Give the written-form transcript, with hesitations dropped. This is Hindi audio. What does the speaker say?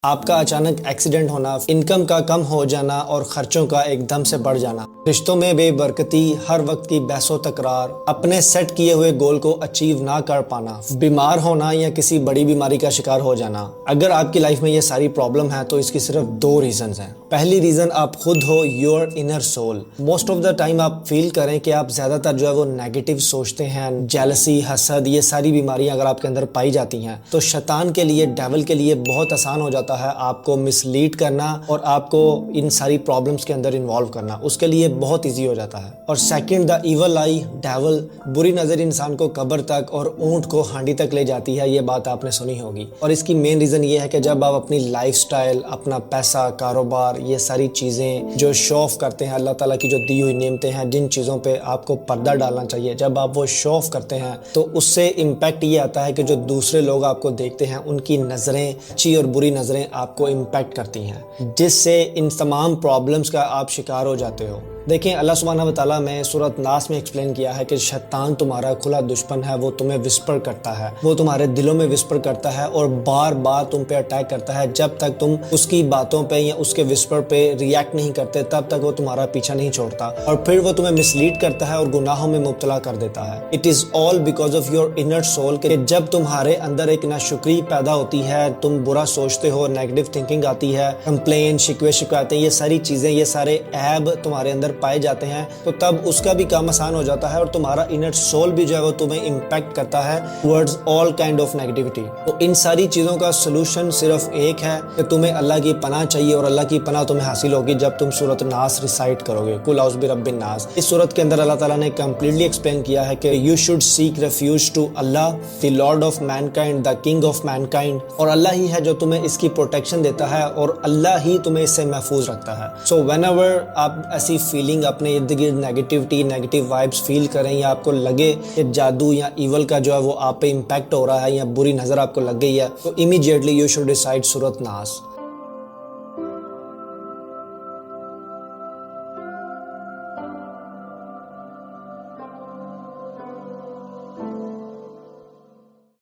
आपका अचानक एक्सीडेंट होना, इनकम का कम हो जाना और खर्चों का एकदम से बढ़ जाना, रिश्तों में बेबरकती, हर वक्त की बहसो तकरार, अपने सेट किए हुए गोल को अचीव ना कर पाना, बीमार होना या किसी बड़ी बीमारी का शिकार हो जाना। अगर आपकी लाइफ में ये सारी प्रॉब्लम है तो इसकी सिर्फ दो रीजंस हैं। पहली रीजन आप खुद हो, your inner soul. Most of the time आप फील करें कि आप ज्यादातर जो है वो नेगेटिव सोचते हैं। जेलसी, हसद, ये सारी बीमारियां अगर आपके अंदर पाई जाती हैं तो शैतान के लिए, डेविल के लिए बहुत आसान हो जाता है आपको मिसलीड करना और आपको इन सारी प्रॉब्लम्स के अंदर इन्वॉल्व करना। उसके लिए बहुत इजी हो जाता है। और second, the evil I, devil, बुरी नजर इंसान को कब्र तक और ऊंट को हांडी तक ले जाती है। ये बात आपने सुनी होगी। और इसकी मेन रीजन ये है कि जब आप अपनी लाइफस्टाइल, अपना पैसा, कारोबार, ये सारी चीजें जो शो ऑफ करते हैं, अल्लाह ताला की जो दी हुई नेमतें हैं, जिन चीजों पे आपको पर्दा डालना चाहिए, जब आप वो शो ऑफ करते हैं तो उससे इम्पैक्ट ये आता है कि जो दूसरे लोग आपको देखते हैं उनकी नजरें, अच्छी और बुरी नजरें आपको इम्पैक्ट करती हैं, जिससे इन तमाम प्रॉब्लम्स का आप शिकार हो जाते हो। देखिए, अल्लाह सुब्हानहू व तआला में सूरत नास में एक्सप्लेन किया है कि शैतान तुम्हारा खुला दुश्मन है। वो तुम्हें विस्पर करता है, वो तुम्हारे दिलों में विस्पर करता है और बार बार तुम पे अटैक करता है। जब तक तुम उसकी बातों पे या उसके विस्पर पे रिएक्ट नहीं करते तब तक वो तुम्हारा पीछा नहीं छोड़ता और फिर वो तुम्हें मिसलीड करता है और गुनाहों में मुब्तला कर देता है। It is all because of your inner soul. कि जब तुम्हारे अंदर एक नाशुक्री पैदा होती है, तुम बुरा सोचते हो, नेगेटिव थिंकिंग आती है, कंप्लेन, शिकवे शिकायतें, ये सारी चीजें, ये सारे ऐब तुम्हारे अंदर पाए जाते हैं, तो तब उसका भी काम आसान हो जाता है और तुम्हारा इनर सोल भी जो है वो तुम्हें इम्पैक्ट करता है towards all kind of negativity. तो इन सारी चीजों का सोल्यूशन सिर्फ एक है कि तुम्हें अल्लाह की पनाह चाहिए और अल्लाह की पनाह तुम्हें हासिल होगी जब तुम सूरत नास रिसाइट करोगे, कुल औज़ु बिरब्बिन नास। इस सूरत के अंदर अल्लाह ताला ने कंप्लीटली एक्सप्लेन किया है कि you should seek refuge to अल्लाह, the lord of mankind, the king of mankind. और अल्लाह ही है जो तुम्हें इसकी प्रोटेक्शन देता है और अल्लाह ही तुम्हें इससे महफूज रखता है। सो व्हेनेवर आप ऐसी फीलिंग, अपने इर्द गिर्द नेगेटिविटी, नेगेटिव वाइब्स फील करें या आपको लगे कि जादू या इवल का जो है वो आप पे इम्पैक्ट हो रहा है या बुरी नजर आपको लग गई है, तो इमीडिएटली यू शुड रिसाइट सूरत नास।